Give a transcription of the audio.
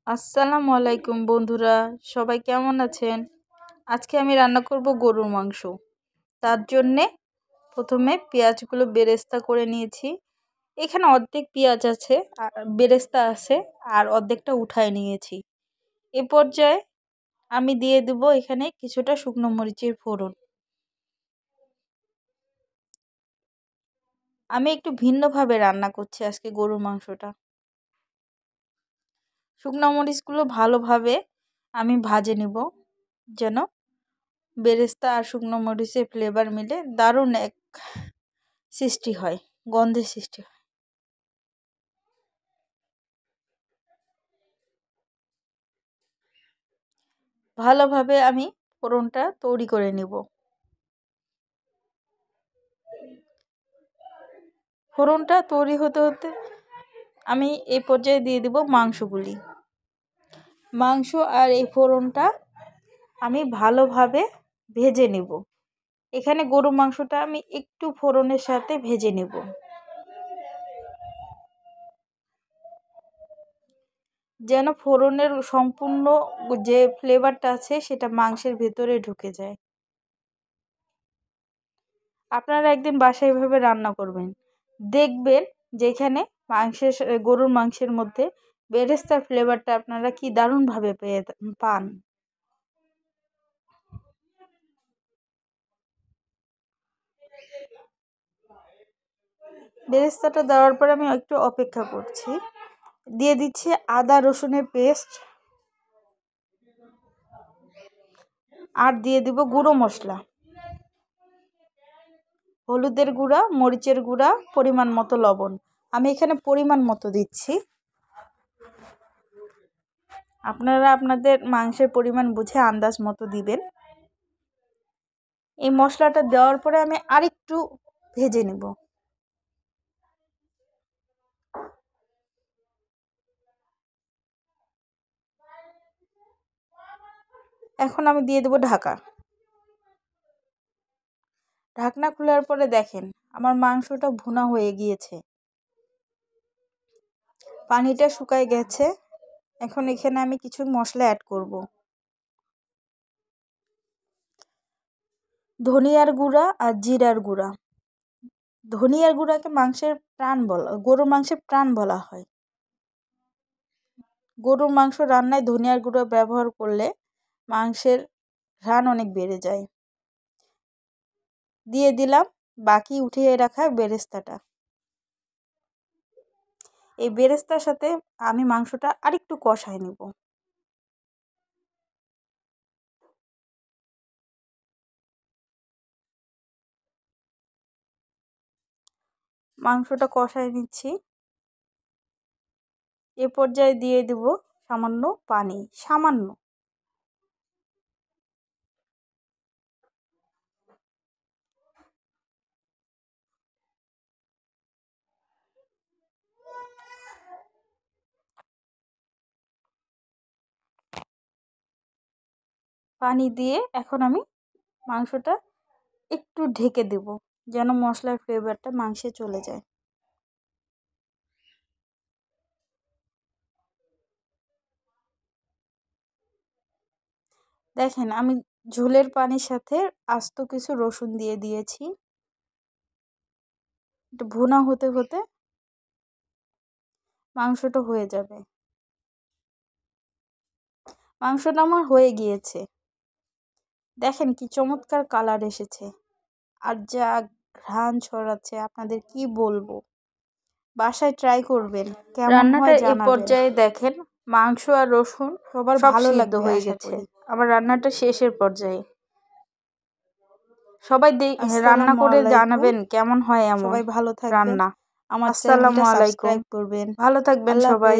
আসসালামু আলাইকুম বন্ধুরা, সবাই কেমন আছেন? আজকে আমি রান্না করব গরুর মাংস। তার জন্যে প্রথমে পেঁয়াজগুলো বেরেস্তা করে নিয়েছি। এখানে অর্ধেক পেঁয়াজ আছে আর বেরেস্তা আছে, আর অর্ধেকটা উঠায় নিয়েছি। এ পর্যায়ে আমি দিয়ে দেব এখানে কিছুটা শুকনো মরিচের ফোড়ন। আমি একটু ভিন্নভাবে রান্না করছি আজকে গরুর মাংসটা। শুকনো মরিচগুলো ভালোভাবে আমি ভেজে নেব, যেন বেরেস্তা আর শুকনো মরিচের ফ্লেভার মিলে দারুণ এক সৃষ্টি হয়, গন্ধের সৃষ্টি হয়। ভালোভাবে আমি ফোড়নটা তৈরি করে নেব। ফোড়নটা তৈরি হতে হতে আমি এই পর্যায়ে দিয়ে দেব মাংসগুলি। মাংস আর এই ফোড়নটা আমি ভালোভাবে ভেজে নেব। এখানে গরু মাংসটা আমি একটু ফোড়নের সাথে ভেজে নেব, যেন ফোড়নের সম্পূর্ণ যে ফ্লেভারটা আছে সেটা মাংসের ভেতরে ঢুকে যায়। আপনারা একদিন বাসায় এভাবে রান্না করবেন, দেখবেন যেখানে গরুর মাংসের মধ্যে বেরেস্তার ফ্লেভারটা আপনারা কি দারুণভাবে পান। বেরেস্তাটা দেওয়ার পর আমি একটু অপেক্ষা করছি। দিয়ে দিচ্ছি আদা রসুনের পেস্ট, আর দিয়ে দিব গুঁড়ো মশলা, হলুদের গুঁড়া, মরিচের গুঁড়া, পরিমাণ মতো লবণ। আমি এখানে পরিমাণ মতো দিচ্ছি, আপনারা আপনাদের মাংসের পরিমাণ বুঝে আন্দাজ মতো দিবেন। এই মশলাটা দেওয়ার পরে আমি আরেকটু ভেজে নেব। এখন আমি দিয়ে দেব ঢাকা। ঢাকনা খোলার পরে দেখেন আমার মাংসটা ভুনা হয়ে গিয়েছে, পানিটা শুকায় গেছে। এখন এখানে আমি কিছু মশলা অ্যাড করব। ধনিয়ার গুঁড়া আর জিরার গুঁড়া। ধনিয়ার গুঁড়াকে গরুর মাংসের প্রাণ বলা হয়। গরুর মাংস রান্নায় ধনিয়ার গুঁড়া ব্যবহার করলে মাংসের ঘ্রাণ অনেক বেড়ে যায়। দিয়ে দিলাম বাকি উঠিয়ে রাখা বেরেস্তাটা। এই বেরেস্তার সাথে আমি মাংসটা আরেকটু কষায় নেব। মাংসটা কষায় নিচ্ছি। এ পর্যায়ে দিয়ে দেব সামান্য পানি, সামান্য। পানি দিয়ে এখন আমি মাংসটা একটু ঢেকে দেব, যেন মশলার ফ্লেভারটা মাংসে চলে যায়। দেখেন আমি ঝোলের পানির সাথে আস্ত কিছু রসুন দিয়ে দিয়েছি। একটু ভুনা হতে হতে মাংসটা হয়ে যাবে। মাংসটা আমার হয়ে গিয়েছে, দেখেন কি চমৎকার কালার এসেছে, আর যা ঘ্রাণ ছড়াচ্ছে আপনাদের কি বলবো। বাসায় ট্রাই করবেন, কেমন হয় জানাবেন। এই পর্যায়ে দেখেন মাংস আর রসুন সবার ভালো লাগবে হয়ে গেছে। আমার রান্নাটা শেষের পর্যায়ে। সবাই রান্না করে জানাবেন কেমন হয় এমন সবাই ভালো থাকবেন রান্না। আমার চ্যানেলটা সাবস্ক্রাইব করবেন। ভালো থাকবেন সবাই।